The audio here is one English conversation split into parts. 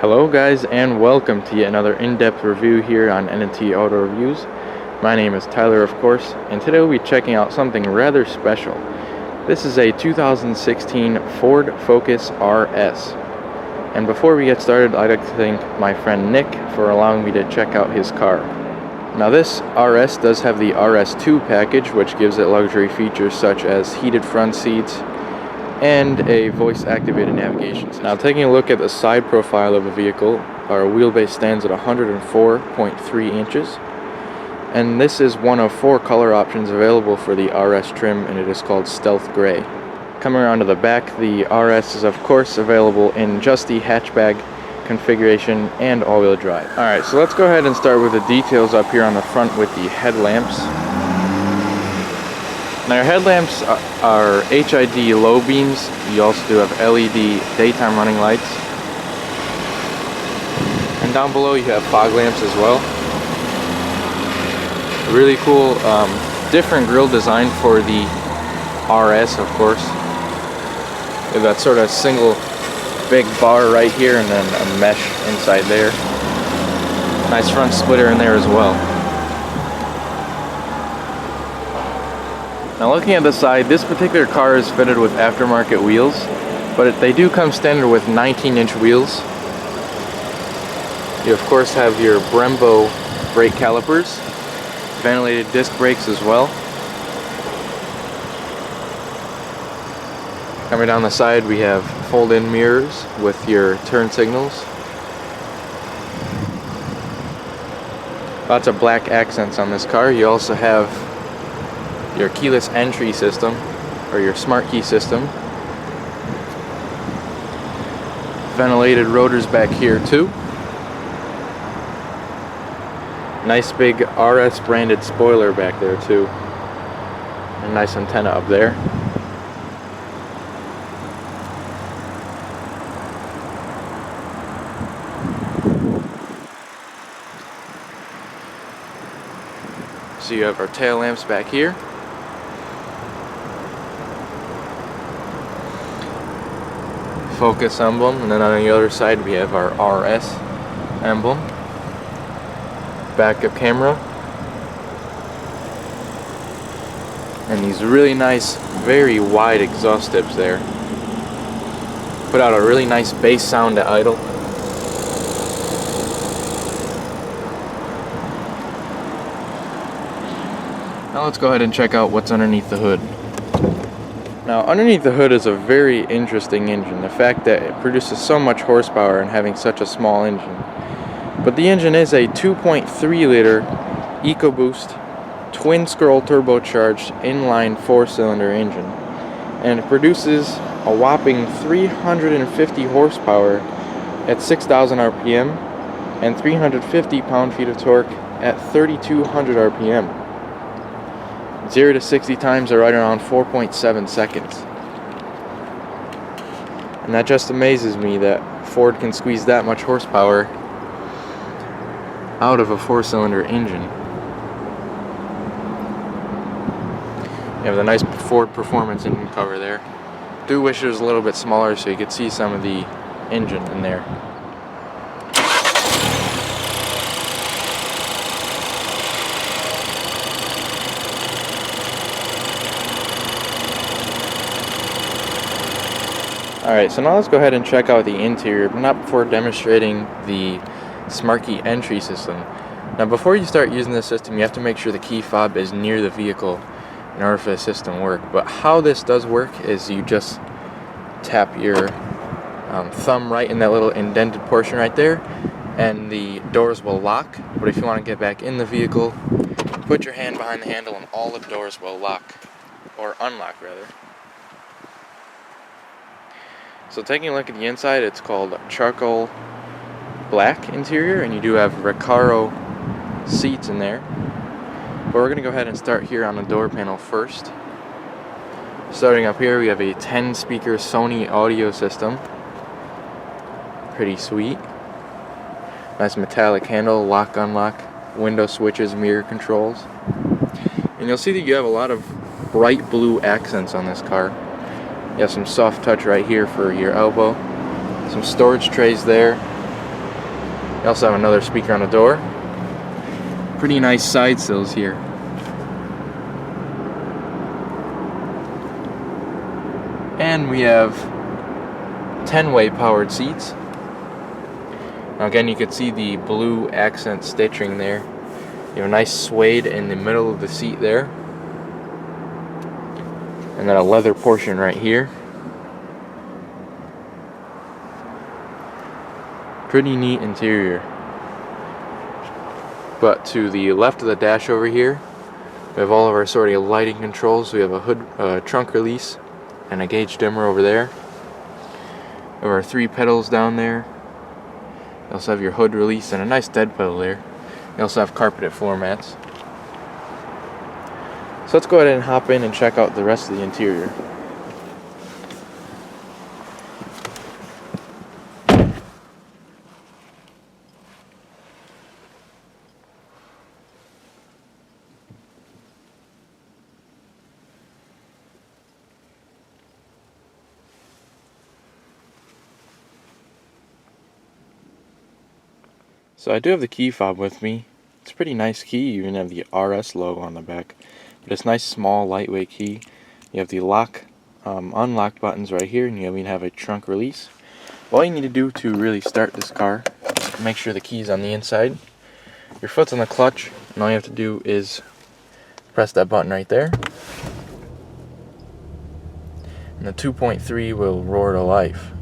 Hello guys, and welcome to yet another in-depth review here on NT Auto Reviews. My name is Tyler, of course, and today we'll be checking out something rather special. This is a 2016 Ford Focus RS. And before we get started, I'd like to thank my friend Nick for allowing me to check out his car. Now this RS does have the RS2 package, which gives it luxury features such as heated front seats and a voice-activated navigation. Now taking a look at the side profile of the vehicle, our wheelbase stands at 104.3 inches. And this is one of 4 color options available for the RS trim, and it is called Stealth Gray. Coming around to the back, the RS is of course available in just the hatchback configuration and all-wheel drive. Alright, so let's go ahead and start with the details up here on the front with the headlamps. Now your headlamps are HID low beams. You also do have LED daytime running lights. And down below you have fog lamps as well. A really cool different grille design for the RS, of course. With that sort of single big bar right here and then a mesh inside there. Nice front splitter in there as well. Now looking at the side, this particular car is fitted with aftermarket wheels, but they do come standard with 19-inch wheels. You of course have your Brembo brake calipers, ventilated disc brakes as well. Coming down the side we have fold-in mirrors with your turn signals. Lots of black accents on this car. You also have your keyless entry system, or your smart key system. Ventilated rotors back here too. Nice big RS branded spoiler back there too. A nice antenna up there. So you have our tail lamps back here. Focus emblem, and then on the other side we have our RS emblem. Backup camera. And these really nice, very wide exhaust tips there. Put out a really nice bass sound at idle. Now let's go ahead and check out what's underneath the hood. Now underneath the hood is a very interesting engine. The fact that it produces so much horsepower and having such a small engine. But the engine is a 2.3 liter EcoBoost twin scroll turbocharged inline 4-cylinder engine. And it produces a whopping 350 horsepower at 6,000 RPM and 350 pound-feet of torque at 3,200 RPM. 0 to 60 times are right around 4.7 seconds. And that just amazes me that Ford can squeeze that much horsepower out of a 4-cylinder engine. You have the nice Ford Performance engine cover there. Do wish it was a little bit smaller so you could see some of the engine in there. Alright, so now let's go ahead and check out the interior, but not before demonstrating the smart key entry system. Now before you start using this system, you have to make sure the key fob is near the vehicle in order for the system to work. But how this does work is you just tap your thumb right in that little indented portion right there, and the doors will lock. But if you want to get back in the vehicle, put your hand behind the handle and all the doors will lock, or unlock rather. So taking a look at the inside, it's called charcoal black interior, and you do have Recaro seats in there. But we're going to go ahead and start here on the door panel first. Starting up here, we have a 10-speaker Sony audio system. Pretty sweet. Nice metallic handle, lock, unlock, window switches, mirror controls. And you'll see that you have a lot of bright blue accents on this car. You have some soft touch right here for your elbow. Some storage trays there. You also have another speaker on the door. Pretty nice side sills here. And we have 10-way powered seats. Now again, you can see the blue accent stitching there. You have a nice suede in the middle of the seat there. And then a leather portion right here. Pretty neat interior. But to the left of the dash over here, we have all of our sort of lighting controls. We have a hood, trunk release, and a gauge dimmer over there. We have our 3 pedals down there. You also have your hood release and a nice dead pedal there. You also have carpeted floor mats. So let's go ahead and hop in and check out the rest of the interior. So I do have the key fob with me. It's a pretty nice key. You even have the RS logo on the back. But it's a nice, small, lightweight key. You have the lock, unlock buttons right here, and you even have a trunk release. All you need to do to really start this car, make sure the key's on the inside. Your foot's on the clutch, and all you have to do is press that button right there. And the 2.3 will roar to life.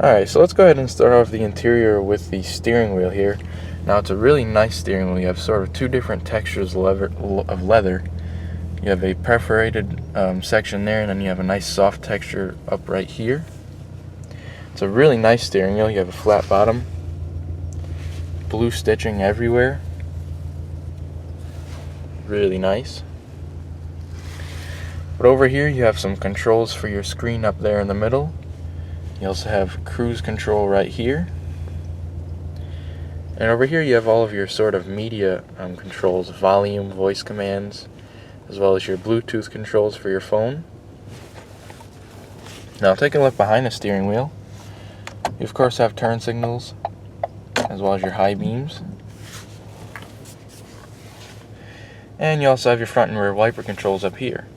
Alright, so let's go ahead and start off the interior with the steering wheel here. Now it's a really nice steering wheel. You have sort of 2 different textures of leather. You have a perforated section there, and then you have a nice soft texture up right here. It's a really nice steering wheel. You have a flat bottom, blue stitching everywhere. Really nice. But over here you have some controls for your screen up there in the middle. You also have cruise control right here. And over here you have all of your sort of media controls, volume, voice commands, as well as your Bluetooth controls for your phone. Now taking a look behind the steering wheel, you of course have turn signals, as well as your high beams. And you also have your front and rear wiper controls up here.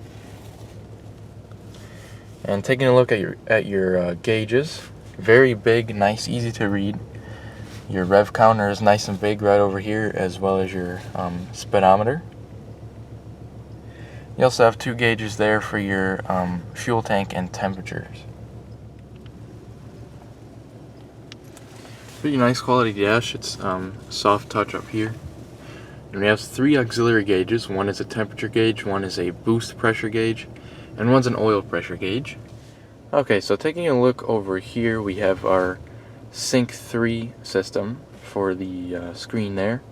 And taking a look at your gauges, very big, nice, easy to read. Your rev counter is nice and big right over here, as well as your speedometer. You also have 2 gauges there for your fuel tank and temperatures. Pretty nice quality dash. It's soft touch up here. And we have 3 auxiliary gauges. One is a temperature gauge, one is a boost pressure gauge, and one's an oil pressure gauge. Okay, so taking a look over here, we have our Sync 3 system for the screen there.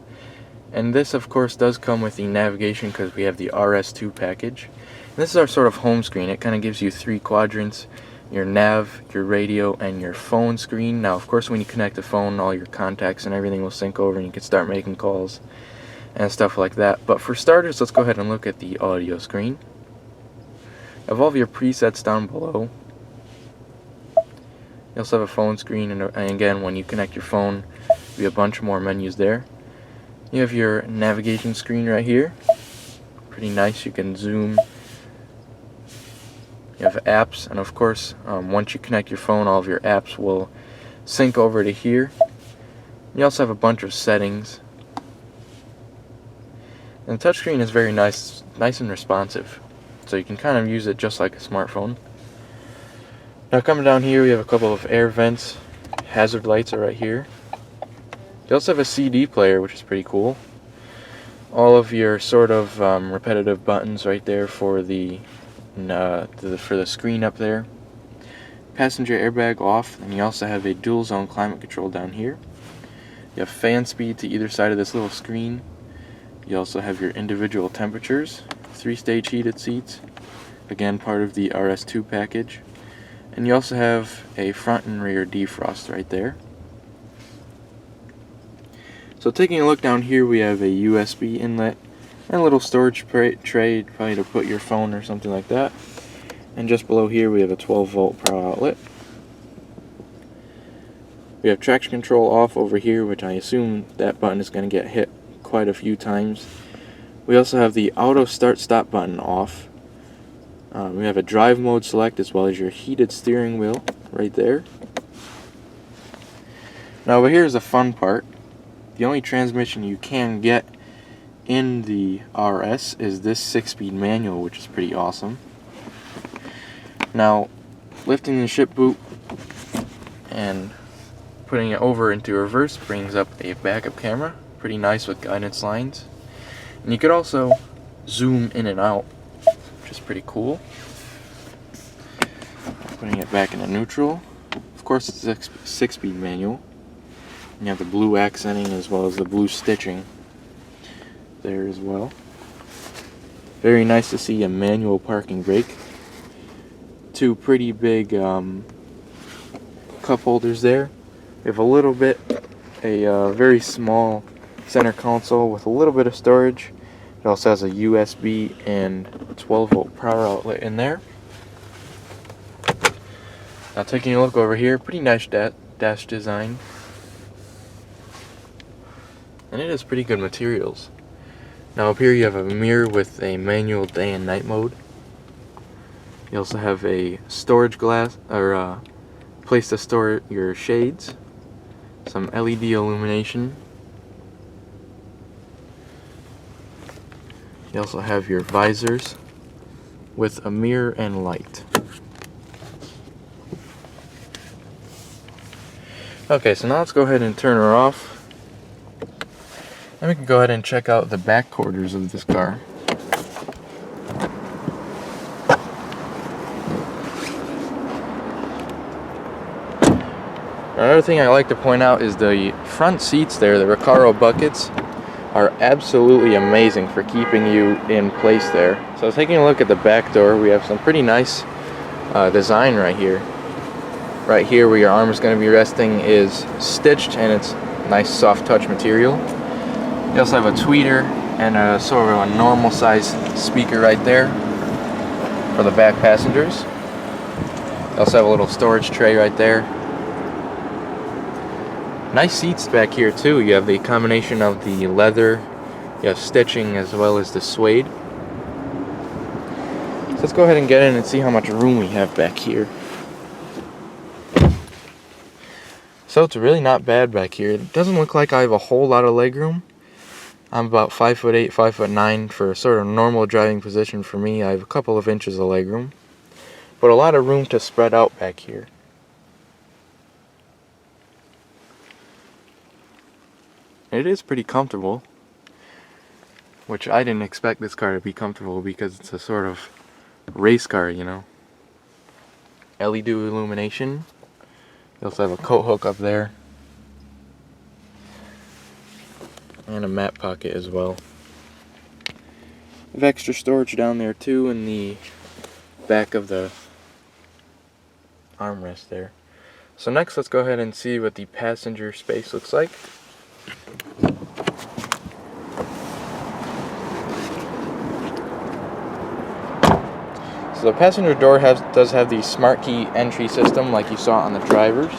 And this, of course, does come with the navigation because we have the RS2 package. And this is our sort of home screen. It kind of gives you 3 quadrants: your nav, your radio, and your phone screen. Now, of course, when you connect the phone, all your contacts and everything will sync over and you can start making calls and stuff like that. But for starters, let's go ahead and look at the audio screen. You have all of your presets down below. You also have a phone screen, and again, when you connect your phone, you have a bunch more menus there. You have your navigation screen right here. Pretty nice. You can zoom. You have apps, and of course, once you connect your phone, all of your apps will sync over to here. You also have a bunch of settings. And the touchscreen is very nice and responsive, so you can kind of use it just like a smartphone. Now coming down here, we have a couple of air vents. Hazard lights are right here. You also have a CD player, which is pretty cool. All of your sort of repetitive buttons right there for the screen up there. Passenger airbag off, and you also have a dual zone climate control down here. You have fan speed to either side of this little screen. You also have your individual temperatures, 3-stage heated seats, again part of the RS2 package. And you also have a front and rear defrost right there. So taking a look down here, we have a USB inlet and a little storage tray, probably to put your phone or something like that. And just below here we have a 12-volt power outlet. We have traction control off over here, which I assume that button is going to get hit quite a few times. We also have the auto start-stop button off. We have a drive mode select as well as your heated steering wheel right there. Now over here is the fun part. The only transmission you can get in the RS is this 6-speed manual, which is pretty awesome. Now, lifting the ship boot and putting it over into reverse brings up a backup camera, pretty nice with guidance lines. And you could also zoom in and out, which is pretty cool. Putting it back into neutral. Of course, it's a 6-speed manual. You have the blue accenting as well as the blue stitching there as well. Very nice to see a manual parking brake. Two pretty big cup holders there. We have a little bit, a very small center console with a little bit of storage. It also has a USB and 12-volt power outlet in there. Now taking a look over here, pretty nice dash design. And it is pretty good materials. Now up here you have a mirror with a manual day and night mode. You also have a storage glass, or place to store your shades. Some LED illumination. You also have your visors with a mirror and light. Okay, so now let's go ahead and turn her off. And we can go ahead and check out the back quarters of this car. Another thing I like to point out is the front seats there, the Recaro buckets, are absolutely amazing for keeping you in place there. So taking a look at the back door, we have some pretty nice design right here. Right here where your arm is going to be resting is stitched, and it's nice soft touch material. You also have a tweeter and a sort of a normal size speaker right there for the back passengers. You also have a little storage tray right there. Nice seats back here too. You have the combination of the leather, you have stitching as well as the suede. So let's go ahead and get in and see how much room we have back here. So it's really not bad back here. It doesn't look like I have a whole lot of leg room. I'm about 5'8", 5'9" for a sort of normal driving position for me. I have a couple of inches of leg room, but a lot of room to spread out back here. It is pretty comfortable, which I didn't expect this car to be comfortable because it's a sort of race car, you know. LED illumination. You also have a coat hook up there. And a mat pocket as well. We have extra storage down there too in the back of the armrest there. So next let's go ahead and see what the passenger space looks like. So the passenger door does have the smart key entry system like you saw on the driver's.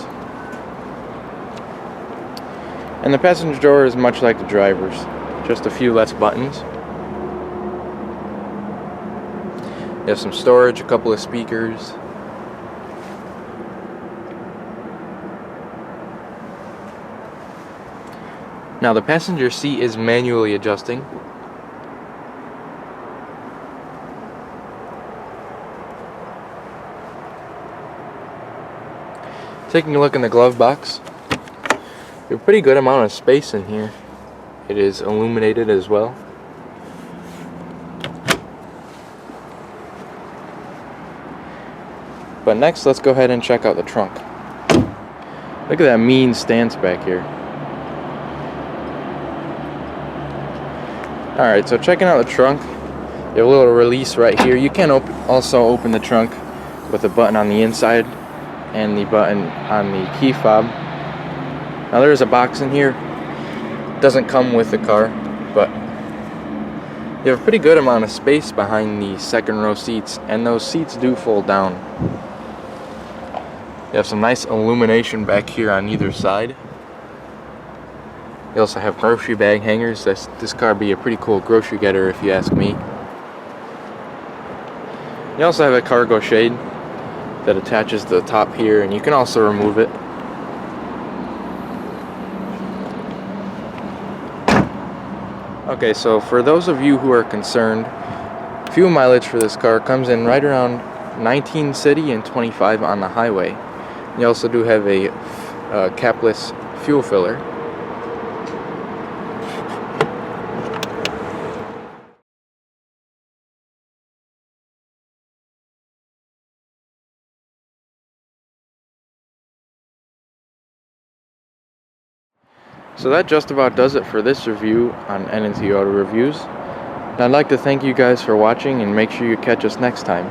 And the passenger door is much like the driver's, just a few less buttons. You have some storage, a couple of speakers. Now the passenger seat is manually adjusting. Taking a look in the glove box. A pretty good amount of space in here. It is illuminated as well. But next, let's go ahead and check out the trunk. Look at that mean stance back here. Alright, so checking out the trunk, you have a little release right here. You can also open the trunk with a button on the inside and the button on the key fob. Now there is a box in here. Doesn't come with the car, but you have a pretty good amount of space behind the second row seats, and those seats do fold down. You have some nice illumination back here on either side. You also have grocery bag hangers. This car would be a pretty cool grocery getter if you ask me. You also have a cargo shade that attaches to the top here, and you can also remove it. Okay, so for those of you who are concerned, fuel mileage for this car comes in right around 19 city and 25 on the highway. You also do have a capless fuel filler. So that just about does it for this review on N&T Auto Reviews. And I'd like to thank you guys for watching, and make sure you catch us next time.